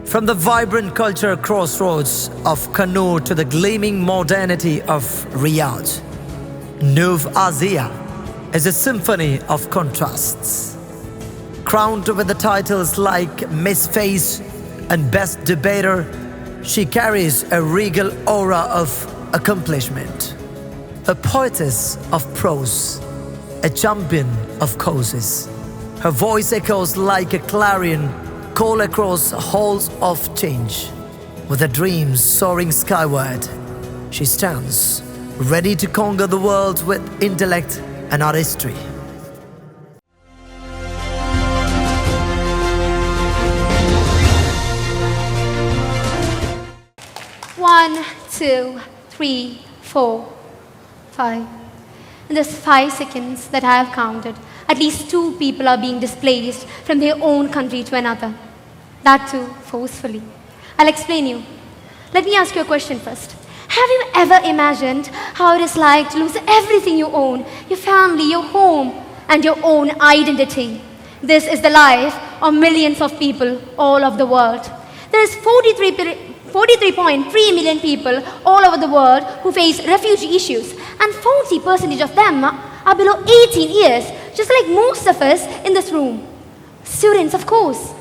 From the vibrant cultural crossroads of Kannur to the gleaming modernity of Riyadh, Noof Asiya is a symphony of contrasts. Crowned with the titles like Miss Face and Best Debater, she carries a regal aura of accomplishment. A poetess of prose, a champion of causes. Her voice echoes like a clarion call across halls of change. With her dreams soaring skyward, she stands ready to conquer the world with intellect and artistry. One, two, three, 4, 5. In this 5 seconds that I have counted, at least 2 people are being displaced from their own country to another. That too, forcefully. I'll explain you. Let me ask you a question first. Have you ever imagined how it is like to lose everything you own, your family, your home, and your own identity? This is the life of millions of people all over the world. There is 43.3 million people all over the world who face refugee issues, and 40% of them are below 18 years, just like most of us in this room. Students, of course.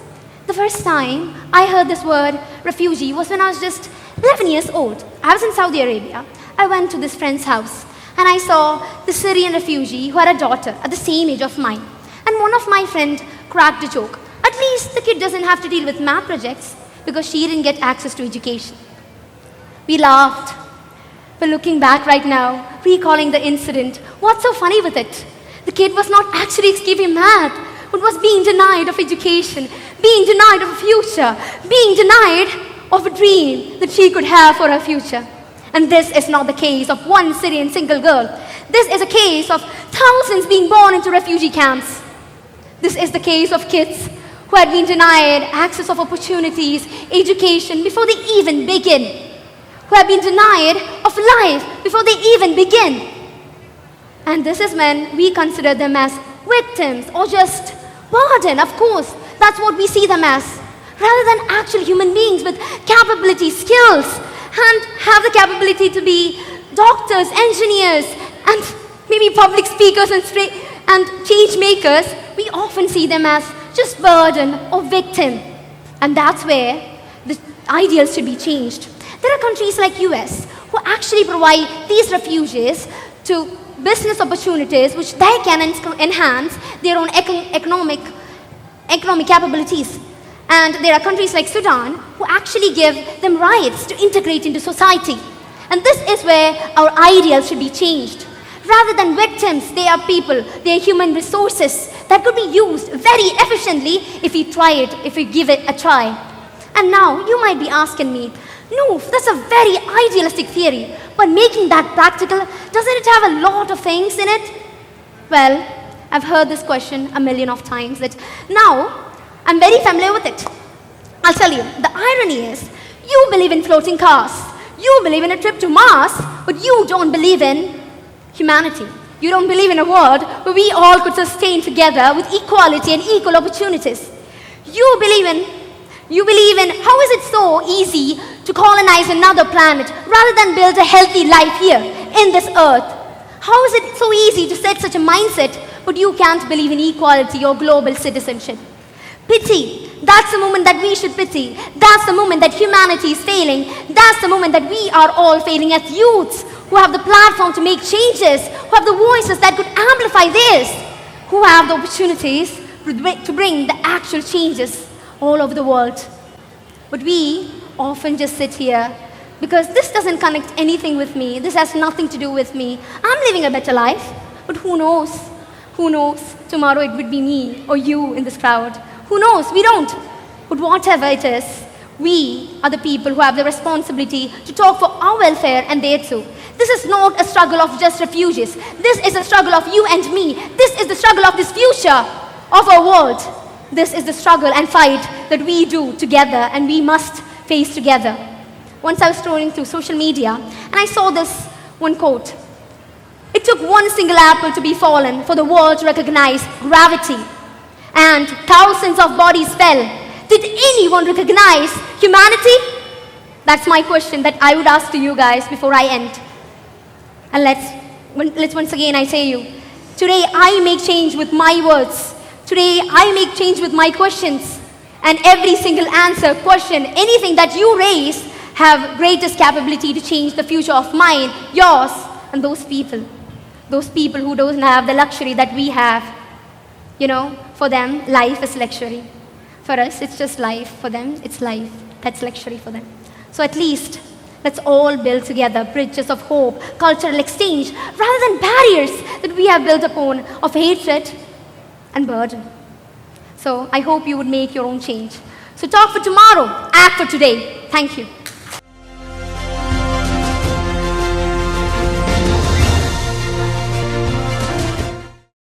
The first time I heard this word refugee was when I was just 11 years old. I was in Saudi Arabia. I went to this friend's house and I saw the Syrian refugee who had a daughter at the same age of mine. And one of my friends cracked a joke. At least the kid doesn't have to deal with math projects because she didn't get access to education. We laughed. But looking back right now, recalling the incident, what's so funny with it? The kid was not actually escaping math, but was being denied of education, being denied of a future, being denied of a dream that she could have for her future. And this is not the case of one Syrian single girl. This is a case of thousands being born into refugee camps. This is the case of kids who had been denied access of opportunities, education before they even begin, who have been denied of life before they even begin. And this is when we consider them as victims or just burden. Of course, that's what we see them as, rather than actual human beings with capabilities, skills, and have the capability to be doctors, engineers, and maybe public speakers and change makers. We often see them as just burden or victim. And that's where the ideals should be changed. There are countries like US who actually provide these refugees to business opportunities which they can enhance their own economic capabilities. And there are countries like Sudan who actually give them rights to integrate into society. And this is where our ideals should be changed. Rather than victims, they are people, they are human resources that could be used very efficiently if we give it a try. And now you might be asking me, no, that's a very idealistic theory, but making that practical, doesn't it have a lot of things in it? Well, I've heard this question a million of times, that now I'm very familiar with it. I'll tell you, the irony is, you believe in floating cars, you believe in a trip to Mars, but you don't believe in humanity. You don't believe in a world where we all could sustain together with equality and equal opportunities. You believe in how is it so easy to colonize another planet rather than build a healthy life here in this earth? How is it so easy to set such a mindset, but you can't believe in equality or global citizenship? Pity. That's the moment that we should pity. That's the moment that humanity is failing. That's the moment that we are all failing as youths who have the platform to make changes, who have the voices that could amplify this, who have the opportunities to bring the actual changes all over the world. But we often just sit here because this doesn't connect anything with me. This has nothing to do with me. I'm living a better life. But who knows? Who knows? Tomorrow it would be me or you in this crowd. Who knows? We don't. But whatever it is, we are the people who have the responsibility to talk for our welfare and their too. This is not a struggle of just refugees. This is a struggle of you and me. This is the struggle of this future of our world. This is the struggle and fight that we do together and we must face together. Once I was scrolling through social media and I saw this one quote. It took one single apple to be fallen for the world to recognize gravity. And thousands of bodies fell. Did anyone recognize humanity? That's my question that I would ask to you guys before I end. And let's once again I say you. Today I make change with my words. Today I make change with my questions. And every single answer, question, anything that you raise have greatest capability to change the future of mine, yours, and those people. Those people who don't have the luxury that we have. You know, for them, life is luxury. For us, it's just life. For them, it's life. That's luxury for them. So at least, let's all build together bridges of hope, cultural exchange, rather than barriers that we have built upon of hatred and burden. So I hope you would make your own change. So talk for tomorrow, act for today. Thank you.